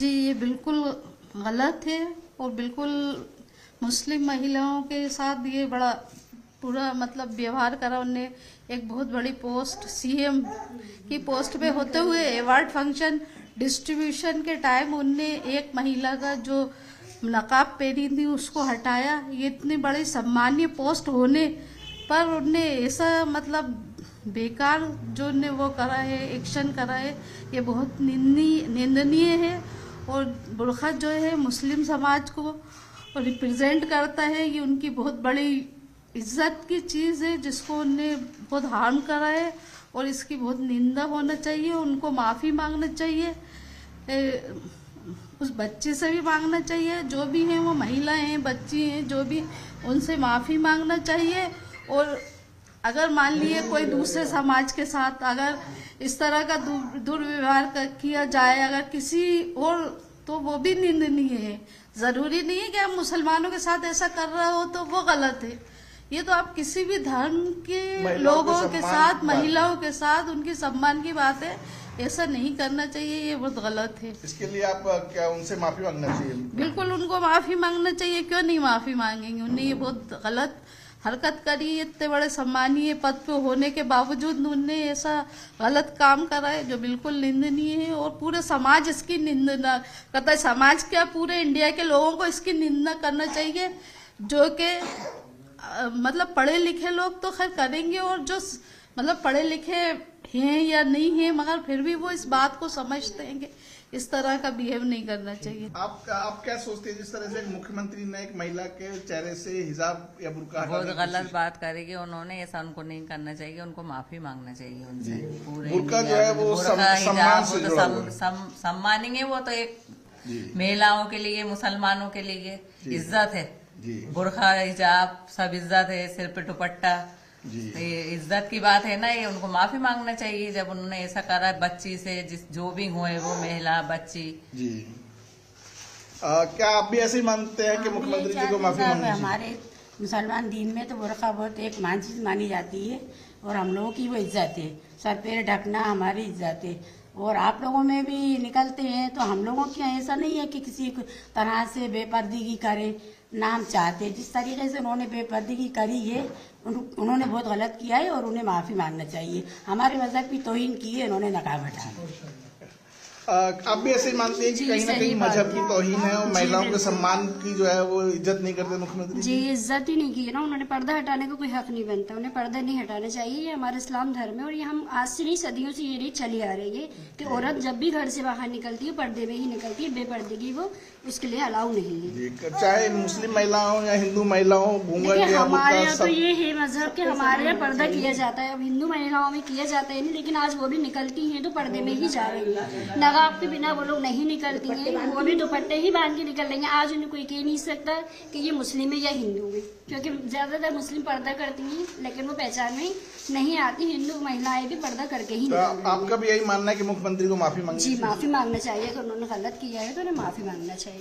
जी, ये बिल्कुल गलत है और बिल्कुल मुस्लिम महिलाओं के साथ ये बड़ा पूरा मतलब व्यवहार करा। उनने एक बहुत बड़ी पोस्ट सीएम की पोस्ट पे होते हुए अवार्ड फंक्शन डिस्ट्रीब्यूशन के टाइम उनने एक महिला का जो नकाब पहनी थी उसको हटाया। ये इतनी बड़ी सम्मानीय पोस्ट होने पर उनने ऐसा मतलब बेकार जो ने वो करा है, एक्शन करा है, ये बहुत निंदनीय है। और बुर्का जो है मुस्लिम समाज को रिप्रेजेंट करता है, ये उनकी बहुत बड़ी इज्जत की चीज है जिसको उनने बहुत हार्म करा है और इसकी बहुत निंदा होना चाहिए। उनको माफी मांगना चाहिए, उस बच्चे से भी मांगना चाहिए, जो भी हैं वो महिलाएं हैं, बच्ची हैं, जो भी, उनसे माफी मांगना चाहिए। और अगर मान लिए कोई दूसरे समाज के साथ अगर इस तरह का दुर्व्यवहार किया जाए अगर किसी और, तो वो भी निंदनीय है। जरूरी नहीं है कि आप मुसलमानों के साथ ऐसा कर रहे हो तो वो गलत है। ये तो आप किसी भी धर्म के लोगों के साथ, महिलाओं के साथ उनके सम्मान की बात है, ऐसा नहीं करना चाहिए, ये बहुत गलत है। इसके लिए आप क्या उनसे माफी मांगना चाहिए? बिल्कुल उनको माफी मांगना चाहिए, क्यों नहीं माफी मांगेंगे। उनने ये बहुत गलत हरकत करी, इतने बड़े सम्मानीय पद पे होने के बावजूद उनने ऐसा गलत काम करा है जो बिल्कुल निंदनीय है। और पूरे समाज इसकी निंदा करता है, समाज क्या पूरे इंडिया के लोगों को इसकी निंदा करना चाहिए। जो कि मतलब पढ़े लिखे लोग तो खैर करेंगे, और जो मतलब पढ़े लिखे हैं या नहीं हैं मगर फिर भी वो इस बात को समझते हैं कि इस तरह का बिहेव नहीं करना चाहिए। आप क्या सोचते हैं जिस तरह से मुख्यमंत्री ने एक महिला के चेहरे से हिजाब या बुर्का बहुत गलत बात करेगी उन्होंने, ऐसा उनको नहीं करना चाहिए, उनको माफी मांगना चाहिए उनसे। पूरे बुर्का जो है वो सम्मान से जुड़ा हुआ है। सम्मानिंग है वो तो एक महिलाओं के लिए, मुसलमानों के लिए इज्जत है। बुर्का हिजाब सब इज्जत है, सिर पे दुपट्टा, ये इज्जत की बात है ना। ये उनको माफी मांगना चाहिए जब उन्होंने ऐसा करा बच्ची से, जो भी हुए वो महिला बच्ची जी। क्या आप भी ऐसे ही मानते हैं कि मुख्यमंत्री जी को माफी मांगनी चाहिए? हमारे मुसलमान दीन में तो बुर्का बहुत एक मान चीज मानी जाती है और हम लोगों की वो इज्जत है। सर पैर ढकना हमारी इज्जत है। और आप लोगों में भी निकलते हैं तो हम लोगों की ऐसा नहीं है कि किसी तरह से बेपर्दगी करे, नाम चाहते। जिस तरीके से उन्होंने बेपर्दगी करी है उन्होंने बहुत गलत किया है और उन्हें माफी मांगना चाहिए। हमारे मजहब की तौहीन की है उन्होंने, नकाब हटाया। आप भी ऐसे ही मानते हैं कि कहीं ना कहीं मजहब की तौहीन है और महिलाओं के सम्मान की जो है वो इज्जत नहीं करते मुख्यमंत्री जी? इज्जत ही नहीं की है ना उन्होंने। पर्दा हटाने का कोई हक नहीं बनता, उन्हें पर्दा नहीं हटाना चाहिए। ये हमारे इस्लाम धर्म है और ये हम आज से नहीं सदियों से ये रीत चली आ रही है कि औरत जब भी घर से बाहर निकलती है पर्दे में ही निकलती है, बेपर्दगी वो उसके लिए अलाउ नहीं है। चाहे मुस्लिम महिलाओं या हिंदू महिलाओं, हमारे यहाँ तो ये है मजहब के, हमारे यहाँ पर्दा किया जाता है। अब हिंदू महिलाओं में किया जाता है नहीं, लेकिन आज वो भी निकलती हैं तो पर्दे में ही जा रही है। नकाब के बिना वो लोग नहीं निकलती हैं, वो भी दुपट्टे ही बांध के निकल रही हैं। आज उन्हें कोई कह नहीं सकता कि ये मुस्लिम है या हिंदू है, क्योंकि ज्यादातर मुस्लिम पर्दा करती हैं लेकिन वो पहचान में नहीं आती। हिंदू महिलाएं भी पर्दा करके ही निकलती हैं। आपका भी यही मानना है कि मुख्यमंत्री को माफी मांगनी चाहिए? जी, माफी मांगना चाहिए। अगर उन्होंने गलत किया है तो उन्हें माफी मांगना चाहिए।